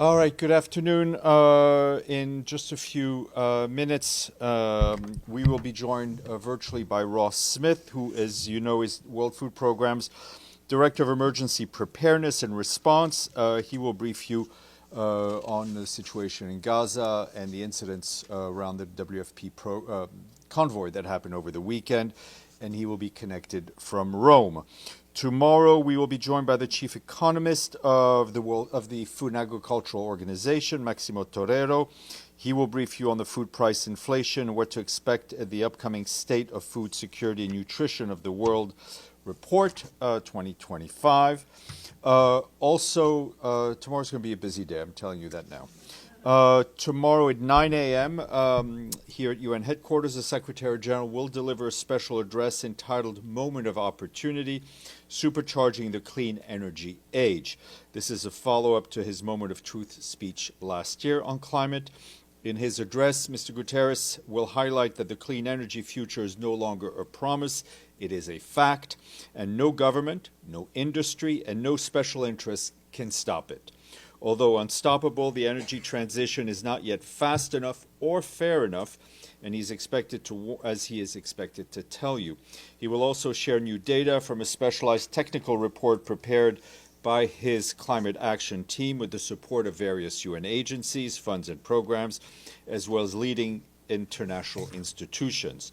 All right, good afternoon. In just a few minutes, we will be joined virtually by Ross Smith, who, as you know, is World Food Programme's Director of Emergency Preparedness and Response. He will brief you on the situation in Gaza and the incidents around the WFP convoy that happened over the weekend, and he will be connected from Rome. Tomorrow, we will be joined by the chief economist of the Food and Agricultural Organization, Maximo Torero. He will brief you on the food price inflation and what to expect at the upcoming State of Food Security and Nutrition of the World Report 2025. Also, tomorrow's going to be a busy day. I'm telling you that now. Tomorrow at 9 a.m. Here at UN headquarters, the Secretary General will deliver a special address entitled Moment of Opportunity, Supercharging the Clean Energy Age. This is a follow-up to his Moment of Truth speech last year on climate. In his address, Mr. Guterres will highlight that the clean energy future is no longer a promise, it is a fact, and no government, no industry, and no special interest can stop it. Although unstoppable, the energy transition is not yet fast enough or fair enough, and he is expected to tell you. He will also share new data from a specialized technical report prepared by his climate action team with the support of various UN agencies, funds, and programs, as well as leading international institutions.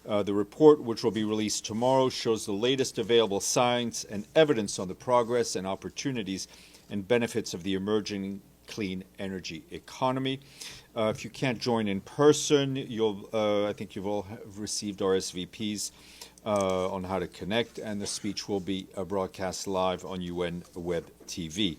The report, which will be released tomorrow, shows the latest available science and evidence on the progress and opportunities and benefits of the emerging clean energy economy. If you can't join in person, I think you've all received RSVPs on how to connect, and the speech will be broadcast live on UN Web TV.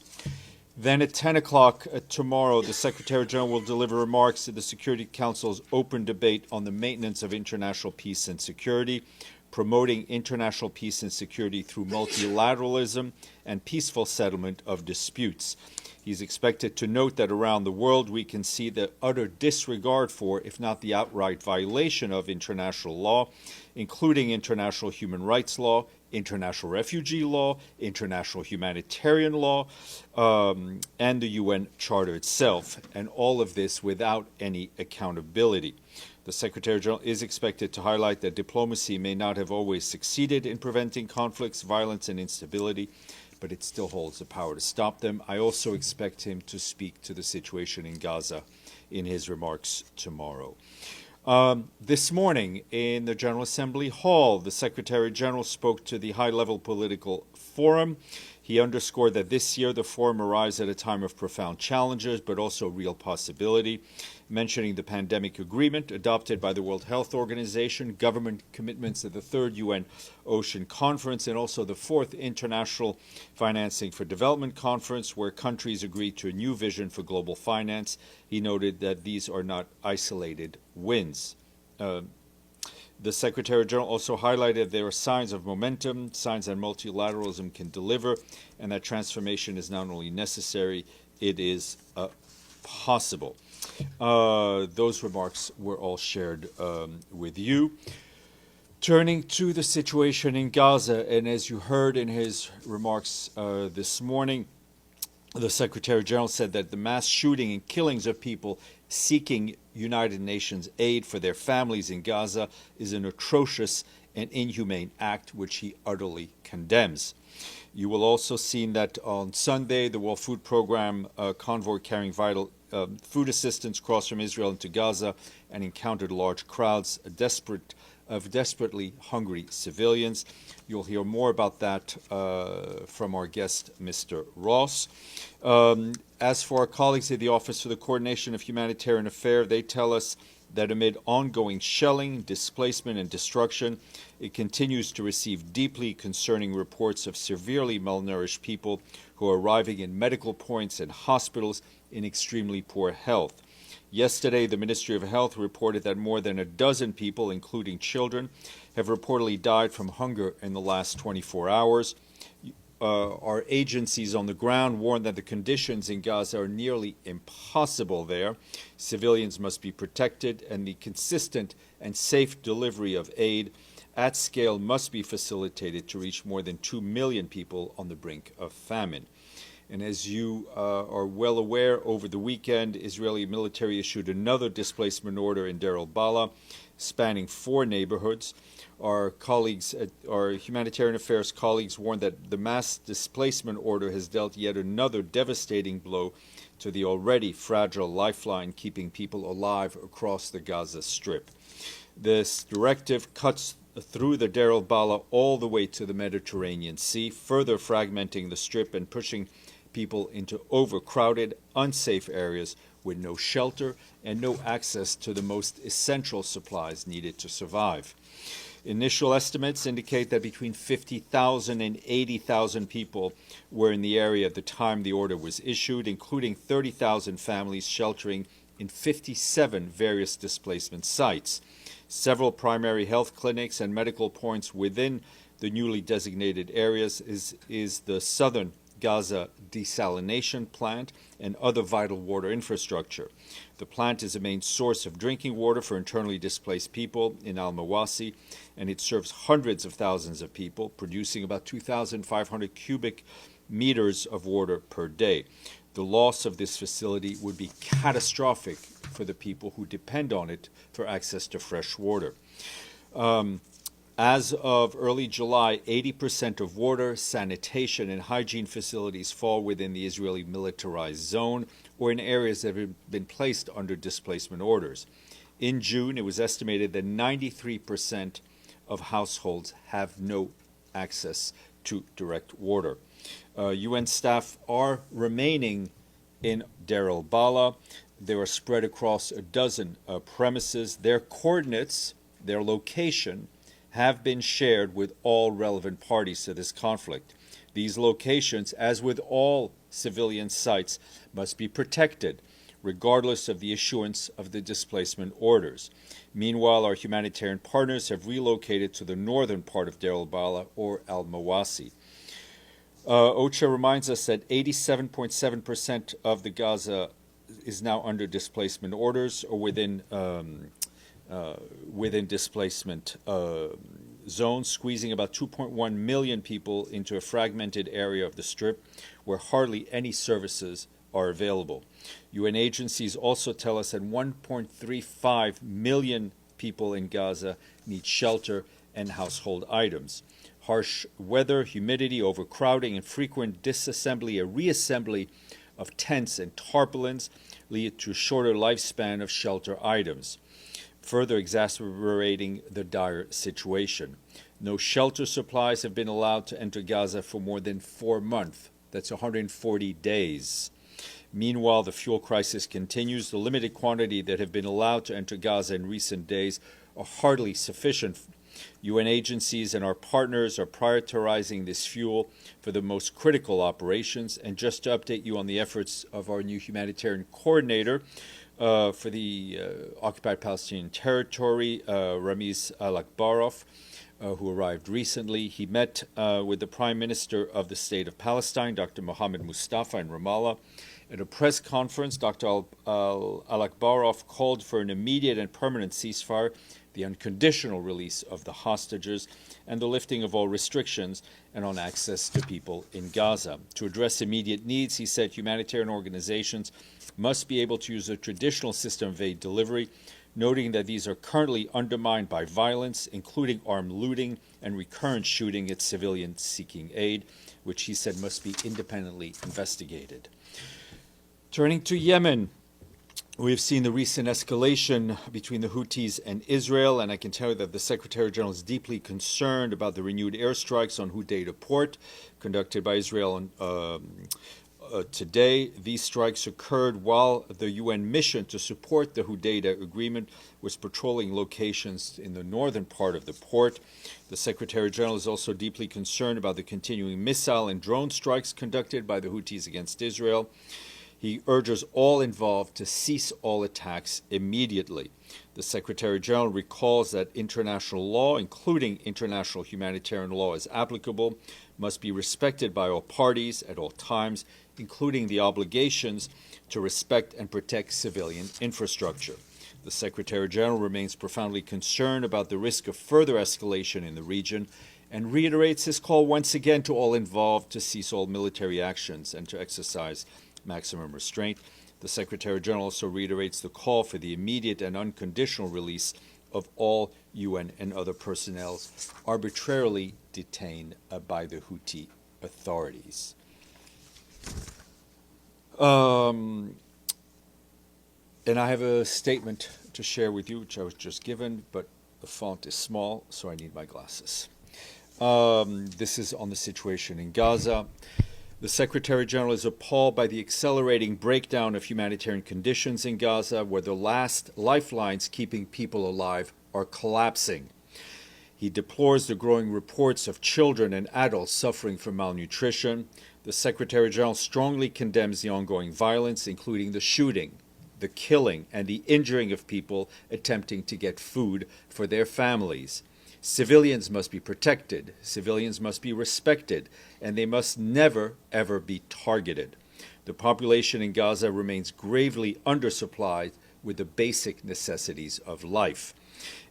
Then at 10 o'clock tomorrow, the Secretary General will deliver remarks at the Security Council's open debate on the maintenance of international peace and security, promoting international peace and security through multilateralism and peaceful settlement of disputes. He's expected to note that around the world we can see the utter disregard for, if not the outright violation of international law, including international human rights law, international refugee law, international humanitarian law, and the UN Charter itself, and all of this without any accountability. The Secretary General is expected to highlight that diplomacy may not have always succeeded in preventing conflicts, violence, and instability, but it still holds the power to stop them. I also expect him to speak to the situation in Gaza in his remarks tomorrow. This morning in the General Assembly Hall, the Secretary General spoke to the high-level political forum. He underscored that this year the forum arrives at a time of profound challenges, but also real possibility, mentioning the pandemic agreement adopted by the World Health Organization, government commitments at the Third UN Ocean Conference, and also the Fourth International Financing for Development Conference, where countries agreed to a new vision for global finance. He noted that these are not isolated wins. The Secretary General also highlighted there are signs of momentum, signs that multilateralism can deliver, and that transformation is not only necessary, it is possible. Those remarks were all shared with you. Turning to the situation in Gaza, and as you heard in his remarks this morning, the Secretary General said that the mass shooting and killings of people seeking United Nations aid for their families in Gaza is an atrocious and inhumane act which he utterly condemns. You will also see that on Sunday, the World Food Programme convoy carrying vital food assistance crossed from Israel into Gaza and encountered large crowds of desperately hungry civilians. You'll hear more about that from our guest, Mr. Ross. As for our colleagues at the Office for the Coordination of Humanitarian Affairs, they tell us that amid ongoing shelling, displacement, and destruction, it continues to receive deeply concerning reports of severely malnourished people who are arriving in medical points and hospitals in extremely poor health. Yesterday, the Ministry of Health reported that more than a dozen people, including children, have reportedly died from hunger in the last 24 hours. Our agencies on the ground warn that the conditions in Gaza are nearly impossible there. Civilians must be protected, and the consistent and safe delivery of aid at scale must be facilitated to reach more than 2 million people on the brink of famine. And as you are well aware, over the weekend, Israeli military issued another displacement order in Deir al-Balah, spanning 4 neighborhoods. Our humanitarian affairs colleagues warned that the mass displacement order has dealt yet another devastating blow to the already fragile lifeline keeping people alive across the Gaza Strip. This directive cuts through the Deir al-Balah all the way to the Mediterranean Sea, further fragmenting the Strip and pushing people into overcrowded, unsafe areas with no shelter and no access to the most essential supplies needed to survive. Initial estimates indicate that between 50,000 and 80,000 people were in the area at the time the order was issued, including 30,000 families sheltering in 57 various displacement sites. Several primary health clinics and medical points within the newly designated areas is the southern Gaza desalination plant and other vital water infrastructure. The plant is a main source of drinking water for internally displaced people in Al-Mawasi, and it serves hundreds of thousands of people, producing about 2,500 cubic meters of water per day. The loss of this facility would be catastrophic for the people who depend on it for access to fresh water. As of early July, 80% of water, sanitation, and hygiene facilities fall within the Israeli militarized zone or in areas that have been placed under displacement orders. In June, it was estimated that 93% of households have no access to direct water. UN staff are remaining in Deir al-Balah. They are spread across a dozen premises. Their coordinates, their location, have been shared with all relevant parties to this conflict. These locations, as with all civilian sites, must be protected, regardless of the issuance of the displacement orders. Meanwhile, our humanitarian partners have relocated to the northern part of Deir al-Balah or Al-Mawasi. OCHA reminds us that 87.7% of the Gaza is now under displacement orders or within displacement zones, squeezing about 2.1 million people into a fragmented area of the Strip where hardly any services are available. UN agencies also tell us that 1.35 million people in Gaza need shelter and household items. Harsh weather, humidity, overcrowding, and frequent disassembly and reassembly of tents and tarpaulins lead to a shorter lifespan of shelter items, further exacerbating the dire situation. No shelter supplies have been allowed to enter Gaza for more than 4 months. That's 140 days. Meanwhile, the fuel crisis continues. The limited quantity that have been allowed to enter Gaza in recent days are hardly sufficient. UN agencies and our partners are prioritizing this fuel for the most critical operations. And just to update you on the efforts of our new humanitarian coordinator for the occupied Palestinian territory, Ramiz Al-Akbarov, who arrived recently. He met with the Prime Minister of the State of Palestine, Dr. Mohammed Mustafa, in Ramallah. At a press conference, Dr. Al-Akbarov called for an immediate and permanent ceasefire, the unconditional release of the hostages, and the lifting of all restrictions and on access to people in Gaza. To address immediate needs, he said humanitarian organizations must be able to use a traditional system of aid delivery, noting that these are currently undermined by violence, including armed looting and recurrent shooting at civilians seeking aid, which he said must be independently investigated. Turning to Yemen, we have seen the recent escalation between the Houthis and Israel, and I can tell you that the Secretary General is deeply concerned about the renewed airstrikes on Hudaydah port conducted by Israel today. These strikes occurred while the UN mission to support the Hudaydah agreement was patrolling locations in the northern part of the port. The Secretary General is also deeply concerned about the continuing missile and drone strikes conducted by the Houthis against Israel. He urges all involved to cease all attacks immediately. The Secretary General recalls that international law, including international humanitarian law as applicable, must be respected by all parties at all times, including the obligations to respect and protect civilian infrastructure. The Secretary General remains profoundly concerned about the risk of further escalation in the region and reiterates his call once again to all involved to cease all military actions and to exercise maximum restraint. The Secretary General also reiterates the call for the immediate and unconditional release of all UN and other personnel arbitrarily detained by the Houthi authorities. And I have a statement to share with you, which I was just given, but the font is small, so I need my glasses. This is on the situation in Gaza. The Secretary General is appalled by the accelerating breakdown of humanitarian conditions in Gaza, where the last lifelines keeping people alive are collapsing. He deplores the growing reports of children and adults suffering from malnutrition. The Secretary General strongly condemns the ongoing violence, including the shooting, the killing, and the injuring of people attempting to get food for their families. Civilians must be protected, civilians must be respected, and they must never, ever be targeted. The population in Gaza remains gravely undersupplied with the basic necessities of life.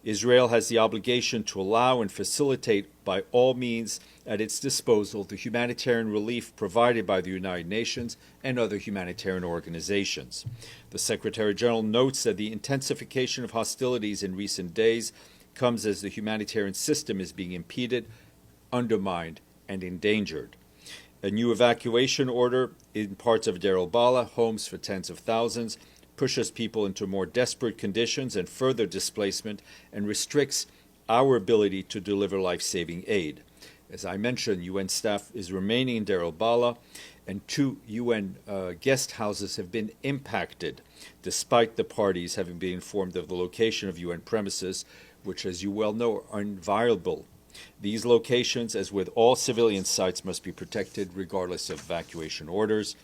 Israel has the obligation to allow and facilitate by all means at its disposal the humanitarian relief provided by the United Nations and other humanitarian organizations. The Secretary General notes that the intensification of hostilities in recent days comes as the humanitarian system is being impeded, undermined, and endangered. A new evacuation order in parts of Deir el-Balah, homes for tens of thousands, pushes people into more desperate conditions and further displacement and restricts our ability to deliver life-saving aid. As I mentioned, UN staff is remaining in Deir el-Balah, and 2 UN guest houses have been impacted, despite the parties having been informed of the location of UN premises, which, as you well know, are inviolable. These locations, as with all civilian sites, must be protected regardless of evacuation orders.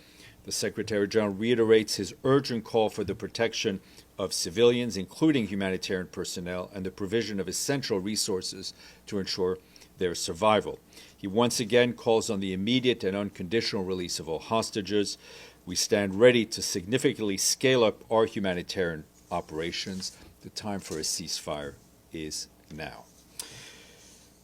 The Secretary General reiterates his urgent call for the protection of civilians, including humanitarian personnel, and the provision of essential resources to ensure their survival. He once again calls on the immediate and unconditional release of all hostages. We stand ready to significantly scale up our humanitarian operations. The time for a ceasefire is now.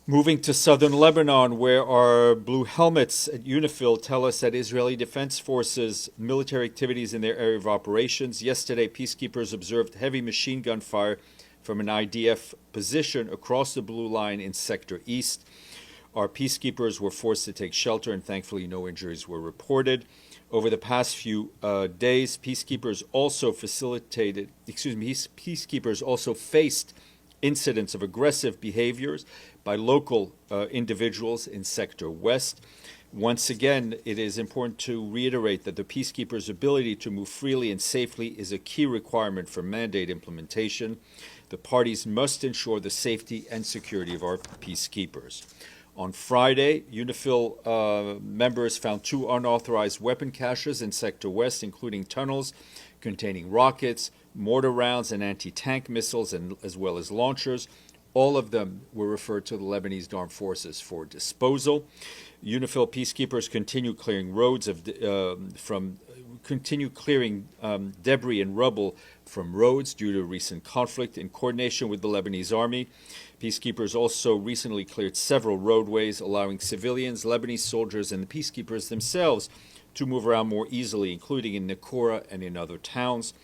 Moving to southern Lebanon, where our blue helmets at UNIFIL tell us that Israeli Defense Forces' military activities in their area of operations. Yesterday, peacekeepers observed heavy machine gun fire from an IDF position across the blue line in Sector East. Our peacekeepers were forced to take shelter, and thankfully no injuries were reported. Over the past few days, peacekeepers also faced incidents of aggressive behaviors by local individuals in Sector West. Once again, it is important to reiterate that the peacekeepers' ability to move freely and safely is a key requirement for mandate implementation. The parties must ensure the safety and security of our peacekeepers. On Friday, UNIFIL members found 2 unauthorized weapon caches in Sector West, including tunnels containing rockets, mortar rounds, and anti-tank missiles, as well as launchers. All of them were referred to the Lebanese Armed Forces for disposal. UNIFIL peacekeepers continue clearing debris and rubble from roads due to recent conflict in coordination with the Lebanese army. Peacekeepers also recently cleared several roadways, allowing civilians, Lebanese soldiers, and the peacekeepers themselves to move around more easily, including in Nakura and in other towns.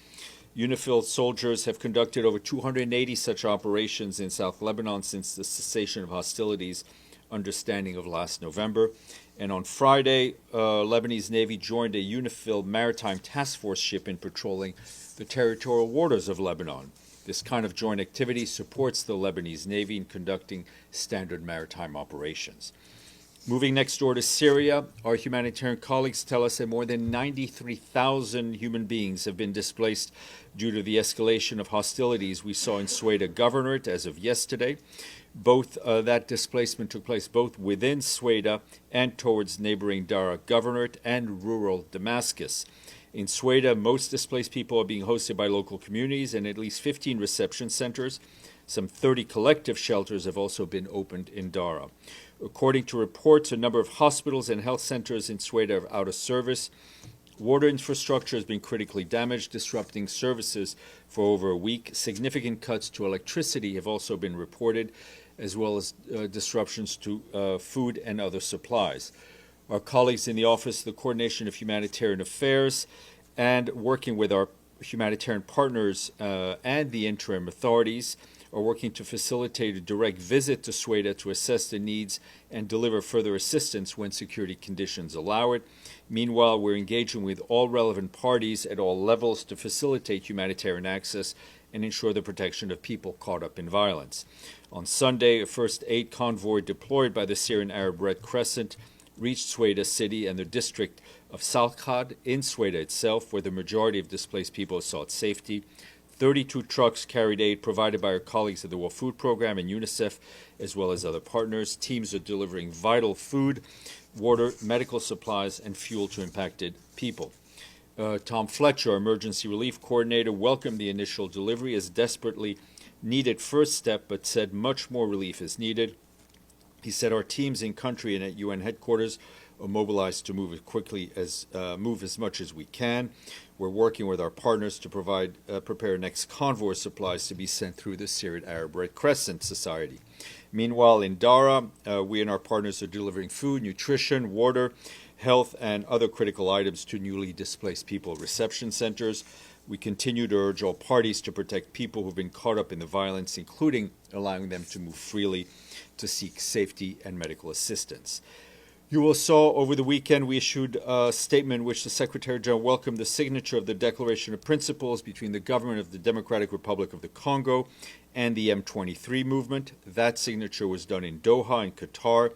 UNIFIL soldiers have conducted over 280 such operations in South Lebanon since the cessation of hostilities understanding of last November. And on Friday, Lebanese Navy joined a UNIFIL maritime task force ship in patrolling the territorial waters of Lebanon. This kind of joint activity supports the Lebanese Navy in conducting standard maritime operations. Moving next door to Syria, our humanitarian colleagues tell us that more than 93,000 human beings have been displaced due to the escalation of hostilities we saw in Sweda Governorate as of yesterday. That displacement took place both within Sweda and towards neighboring Dara Governorate and rural Damascus. In Sweda, most displaced people are being hosted by local communities and at least 15 reception centers. Some 30 collective shelters have also been opened in Dara. According to reports, a number of hospitals and health centers in Sweda are out of service. Water infrastructure has been critically damaged, disrupting services for over a week. Significant cuts to electricity have also been reported, as well as disruptions to food and other supplies. Our colleagues in the Office of the Coordination of Humanitarian Affairs and working with our humanitarian partners and the interim authorities are working to facilitate a direct visit to Sweden to assess the needs and deliver further assistance when security conditions allow it. Meanwhile, we're engaging with all relevant parties at all levels to facilitate humanitarian access and ensure the protection of people caught up in violence. On Sunday, a first aid convoy deployed by the Syrian Arab Red Crescent reached Sweda city and the district of Salkhad in Sweda itself, where the majority of displaced people sought safety. 32 trucks carried aid provided by our colleagues at the World Food Programme and UNICEF, as well as other partners. Teams are delivering vital food, water, medical supplies, and fuel to impacted people. Tom Fletcher, our emergency relief coordinator, welcomed the initial delivery as desperately needed first step, but said much more relief is needed. He said our teams in country and at UN headquarters are mobilized to move as much as we can. We're working with our partners to prepare next convoy of supplies to be sent through the Syrian Arab Red Crescent Society. Meanwhile, in Dara, we and our partners are delivering food, nutrition, water, health, and other critical items to newly displaced people reception centers. We continue to urge all parties to protect people who've been caught up in the violence, including allowing them to move freely to seek safety and medical assistance. You will saw over the weekend we issued a statement in which the Secretary General welcomed the signature of the Declaration of Principles between the government of the Democratic Republic of the Congo and the M23 movement. That signature was done in Doha, in Qatar.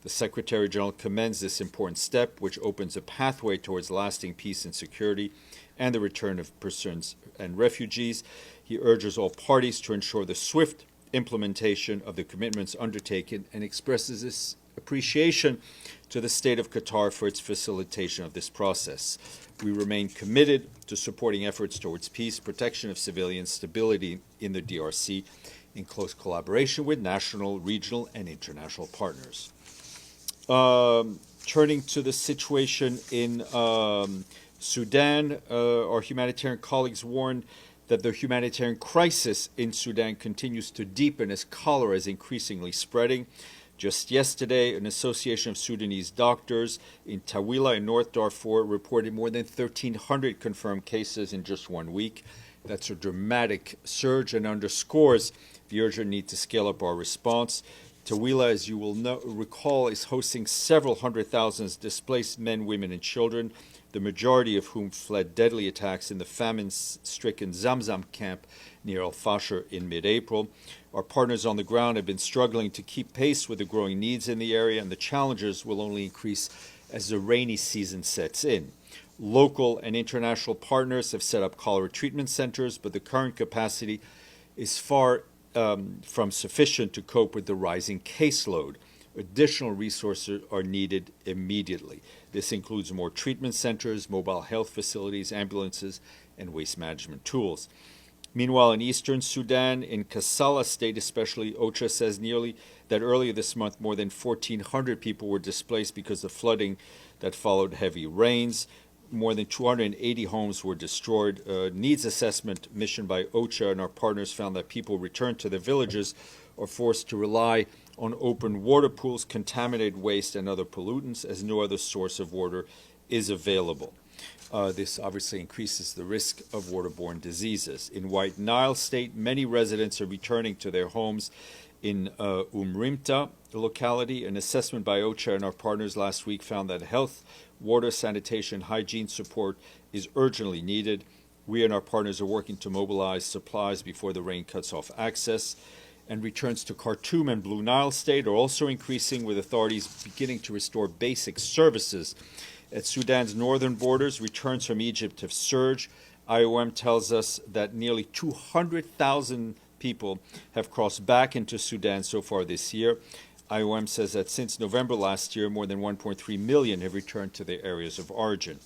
The Secretary General commends this important step, which opens a pathway towards lasting peace and security and the return of persons and refugees. He urges all parties to ensure the swift implementation of the commitments undertaken and expresses his appreciation to the State of Qatar for its facilitation of this process. We remain committed to supporting efforts towards peace, protection of civilians, stability in the DRC, in close collaboration with national, regional, and international partners. Turning to the situation in Sudan, our humanitarian colleagues warned that the humanitarian crisis in Sudan continues to deepen as cholera is increasingly spreading. Just yesterday, an association of Sudanese doctors in Tawila in North Darfur reported more than 1,300 confirmed cases in just 1 week. That's a dramatic surge and underscores the urgent need to scale up our response. Tawila, as you will recall, is hosting several hundred thousands displaced men, women, and children, the majority of whom fled deadly attacks in the famine-stricken Zamzam camp near Al-Fashir in mid-April. Our partners on the ground have been struggling to keep pace with the growing needs in the area, and the challenges will only increase as the rainy season sets in. Local and international partners have set up cholera treatment centers, but the current capacity is far from sufficient to cope with the rising caseload. Additional resources are needed immediately. This includes more treatment centers, mobile health facilities, ambulances, and waste management tools. Meanwhile, in eastern Sudan, in Kassala state especially, OCHA says that earlier this month more than 1,400 people were displaced because of flooding that followed heavy rains. More than 280 homes were destroyed. A needs assessment mission by OCHA and our partners found that people returned to their villages are forced to rely on open water pools, contaminated waste, and other pollutants, as no other source of water is available. This obviously increases the risk of waterborne diseases. In White Nile State, many residents are returning to their homes. In Umrimta, the locality, an assessment by OCHA and our partners last week found that health, water, sanitation, hygiene support is urgently needed. We and our partners are working to mobilize supplies before the rain cuts off access. And returns to Khartoum and Blue Nile State are also increasing, with authorities beginning to restore basic services. At Sudan's northern borders, returns from Egypt have surged. IOM tells us that nearly 200,000 people have crossed back into Sudan so far this year. IOM says that since November last year, more than 1.3 million have returned to their areas of origin.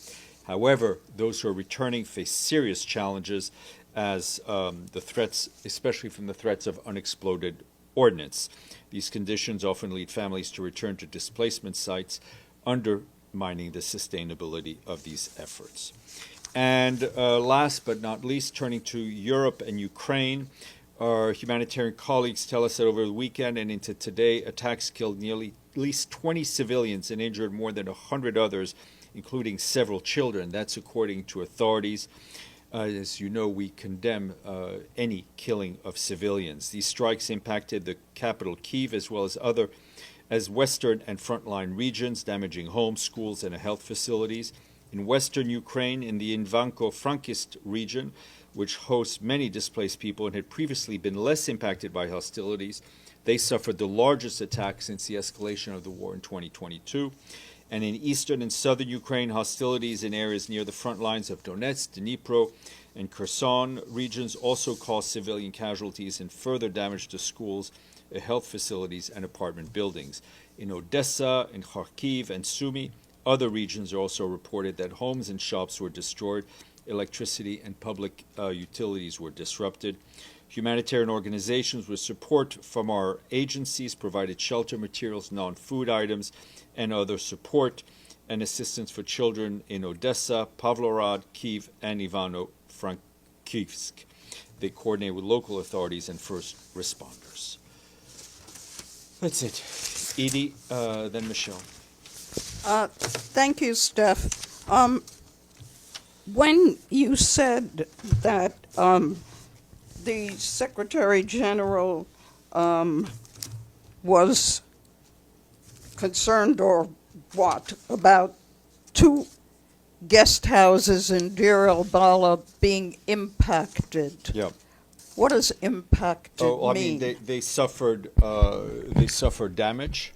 However, those who are returning face serious challenges as the threats, especially from the threats of unexploded ordnance. These conditions often lead families to return to displacement sites, undermining the sustainability of these efforts. And last but not least, turning to Europe and Ukraine, Our humanitarian colleagues tell us that over the weekend and into today, attacks killed nearly at least 20 civilians and injured more than 100 others, including several children. That's according to authorities. As you know, we condemn any killing of civilians. These strikes impacted the capital, Kyiv, as well as western and frontline regions, damaging homes, schools, and health facilities. In western Ukraine, in the Ivanko-Frankivsk region, which hosts many displaced people and had previously been less impacted by hostilities, they suffered the largest attack since the escalation of the war in 2022. And in eastern and southern Ukraine, hostilities in areas near the front lines of Donetsk, Dnipro, and Kherson regions also caused civilian casualties and further damage to schools, health facilities, and apartment buildings. In Odessa, in Kharkiv, and Sumy, other regions are also reported that homes and shops were destroyed, electricity and public utilities were disrupted. Humanitarian organizations with support from our agencies provided shelter materials, non-food items, and other support and assistance for children in Odessa, Pavlograd, Kyiv, and Ivano-Frankivsk. They coordinate with local authorities and first responders. That's it. Edie, then Michelle. Thank you, Steph. When you said that the Secretary General was concerned or what about 2 guest houses in Deir el-Bala being impacted? Yeah. What does impacted mean? I mean? mean, they suffered damage.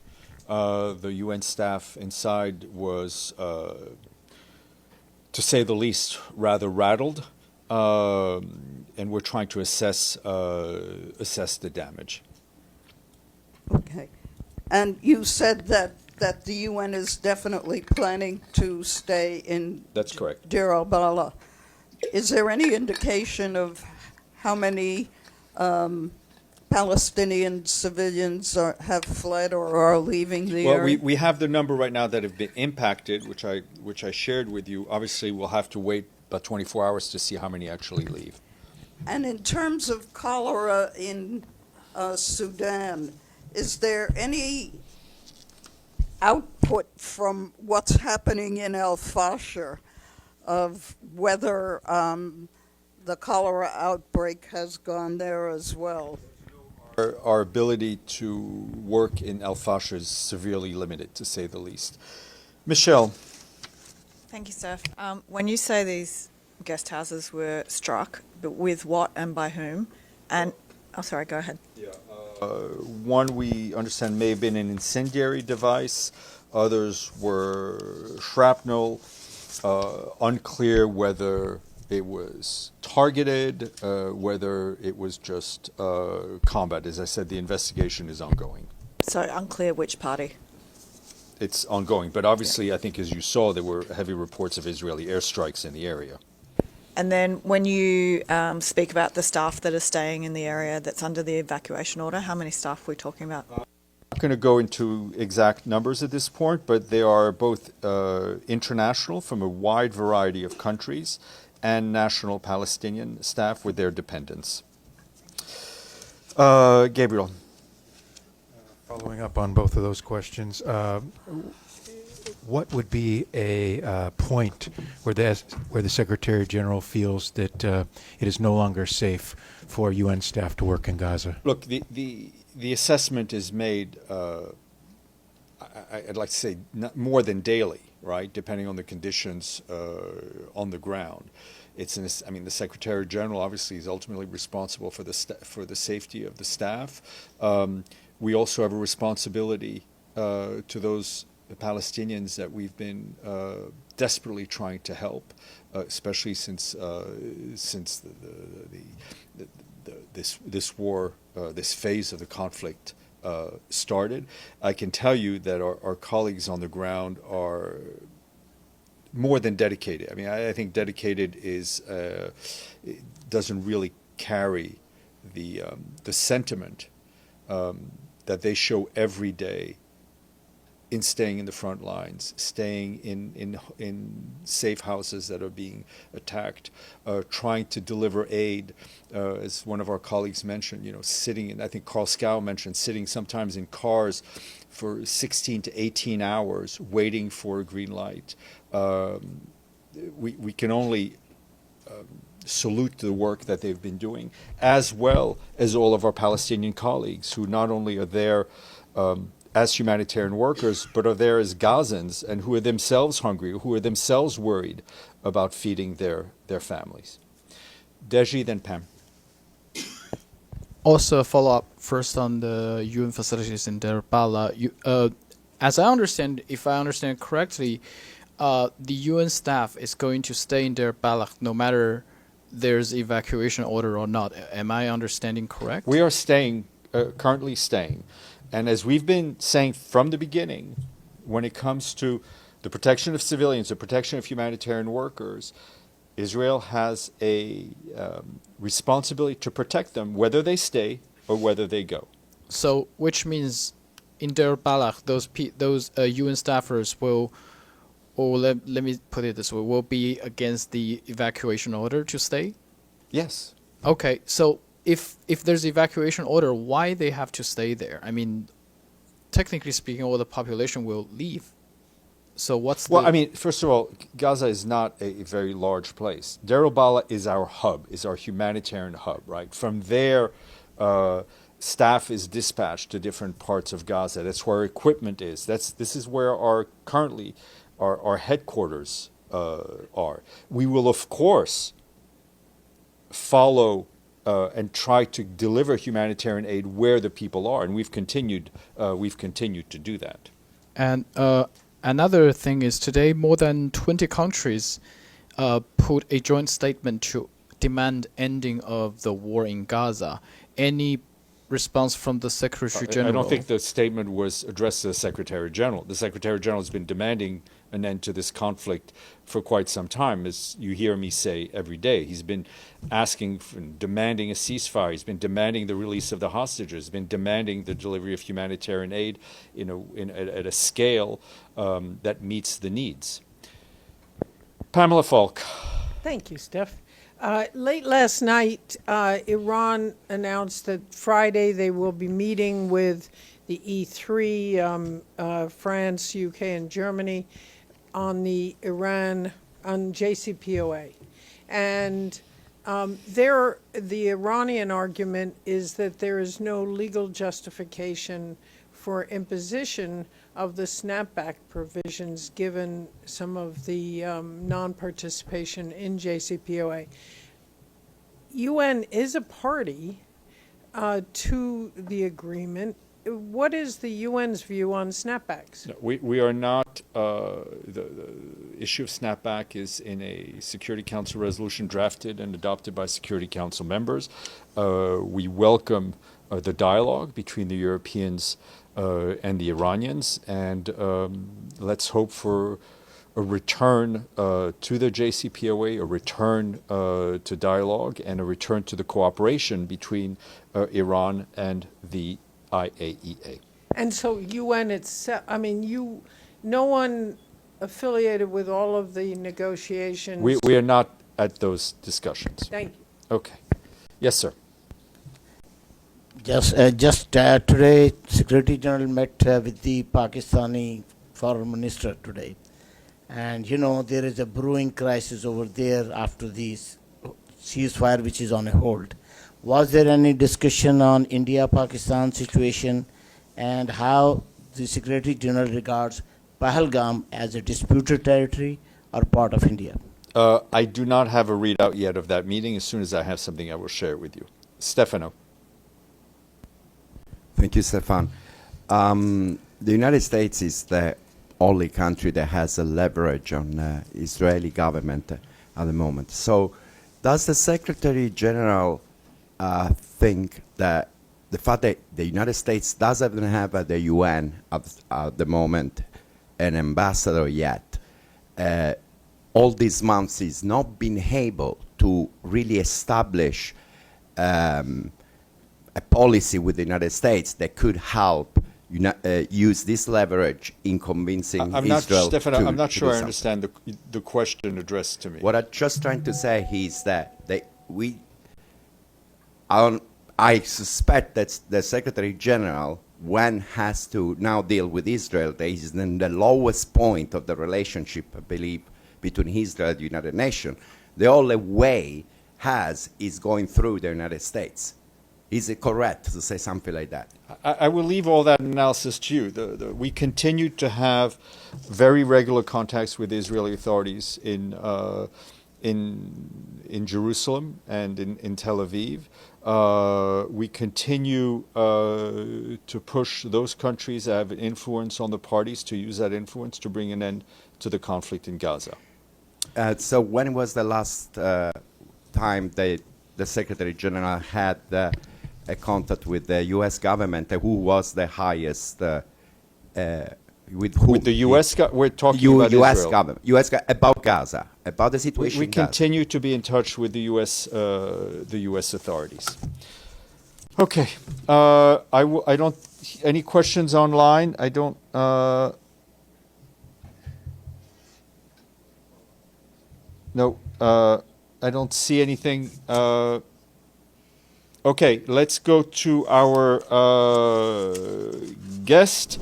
The UN staff inside was, to say the least, rather rattled, and we're trying to assess the damage. Okay. And you said that the UN is definitely planning to stay in That's correct. Deir el-Bala. Is there any indication of how many Palestinian civilians have fled or are leaving the area? Well, we have the number right now that have been impacted, which I shared with you. Obviously, we'll have to wait about 24 hours to see how many actually leave. And in terms of cholera in Sudan, is there any output from what's happening in El Fasher of whether the cholera outbreak has gone there as well? Our ability to work in El Fasher is severely limited, to say the least. Michelle. Thank you, Steph. When you say these guest houses were struck, but with what and by whom? And, oh, sorry, go ahead. Yeah. One we understand may have been an incendiary device. Others were shrapnel. Unclear whether it was targeted, whether it was just combat. As I said, the investigation is ongoing. So unclear which party? It's ongoing, but obviously, I think as you saw, there were heavy reports of Israeli airstrikes in the area. And then when you speak about the staff that are staying in the area that's under the evacuation order, how many staff are we talking about? I'm not going to go into exact numbers at this point, but they are both international from a wide variety of countries and national Palestinian staff with their dependents. Gabriel. Following up on both of those questions, what would be a point where the Secretary General feels that it is no longer safe for UN staff to work in Gaza? Look, the assessment is made, I'd like to say, more than daily, right, depending on the conditions on the ground. The Secretary General obviously is ultimately responsible for the safety of the staff. We also have a responsibility to those Palestinians that we've been desperately trying to help, especially since this war, this phase of the conflict started. I can tell you that our colleagues on the ground are more than dedicated. I mean, I think dedicated doesn't really carry the sentiment that they show every day in staying in the front lines, staying in safe houses that are being attacked, trying to deliver aid, as one of our colleagues mentioned, sitting in, I think Carl Scow mentioned, sitting sometimes in cars for 16 to 18 hours waiting for a green light. We can only salute the work that they've been doing, as well as all of our Palestinian colleagues who not only are there as humanitarian workers, but are there as Gazans and who are themselves hungry, who are themselves worried about feeding their families. Deji, then Pam. Also, a follow-up first on the UN facilities in Deir Bala. As I understand, if I understand correctly, the UN staff is going to stay in Deir Bala no matter there's evacuation order or not. Am I understanding correct? We are staying, currently staying. And as we've been saying from the beginning, when it comes to the protection of civilians, the protection of humanitarian workers, Israel has a responsibility to protect them, whether they stay or whether they go. So, which means in Deir Bala, those UN staffers will, or let me put it this way, will be against the evacuation order to stay? Yes. Okay, so if there's evacuation order, why they have to stay there? I mean, technically speaking, all the population will leave. So what's Well, I mean, first of all, Gaza is not a very large place. Deir al-Bala is our hub, is our humanitarian hub, right? From there, staff is dispatched to different parts of Gaza. That's where equipment is. This is where our headquarters are. We will, of course, follow and try to deliver humanitarian aid where the people are, and we've continued to do that. And another thing is today more than 20 countries put a joint statement to demand ending of the war in Gaza. Any response from the Secretary General? I don't think the statement was addressed to the Secretary General. The Secretary General has been demanding an end to this conflict for quite some time, as you hear me say every day. He's been asking, demanding a ceasefire. He's been demanding the release of the hostages. He's been demanding the delivery of humanitarian aid at a scale that meets the needs. Pamela Falk. Thank you, Steph. Late last night, Iran announced that Friday they will be meeting with the E3, France, UK, and Germany on the JCPOA. And the Iranian argument is that there is no legal justification for imposition of the snapback provisions given some of the non-participation in JCPOA. UN is a party to the agreement. What is the UN's view on snapbacks? No, we are not. The issue of snapback is in a Security Council resolution drafted and adopted by Security Council members. We welcome the dialogue between the Europeans and the Iranians, and let's hope for a return to the JCPOA, a return to dialogue, and a return to the cooperation between Iran and the IAEA. And so UN itself, I mean, no one affiliated with all of the negotiations. We are not at those discussions. Thank you. Okay. Yes, sir. Just today, Secretary General met with the Pakistani Foreign Minister today. And, there is a brewing crisis over there after this ceasefire, which is on a hold. Was there any discussion on India-Pakistan situation and how the Secretary General regards Pahalgam as a disputed territory or part of India? I do not have a readout yet of that meeting. As soon as I have something, I will share it with you. Stefano. Thank you, Stefan. The United States is the only country that has a leverage on the Israeli government at the moment. So does the Secretary General think that the fact that the United States doesn't have at the UN at the moment an ambassador yet, all these months is not been able to really establish a policy with the United States that could help use this leverage in convincing I'm not, Israel Stefan, to I'm not to sure do I something. understand the question addressed to me. What I'm just trying to say is that I suspect that the Secretary General, when has to now deal with Israel, that is in the lowest point of the relationship, I believe, between Israel and the United Nations, the only way is going through the United States. Is it correct to say something like that? I will leave all that analysis to you. We continue to have very regular contacts with the Israeli authorities in Jerusalem and in Tel Aviv. We continue to push those countries that have influence on the parties to use that influence to bring an end to the conflict in Gaza. So when was the last time the Secretary General had a contact with the U.S. government? Who was the highest? With the U.S. We're talking about U.S. Israel. government, about Gaza, about the situation. We in Gaza. continue to be in touch with the U.S. Authorities. Okay, I don't. Any questions online? I don't. No, I don't see anything. Okay, let's go to our guest.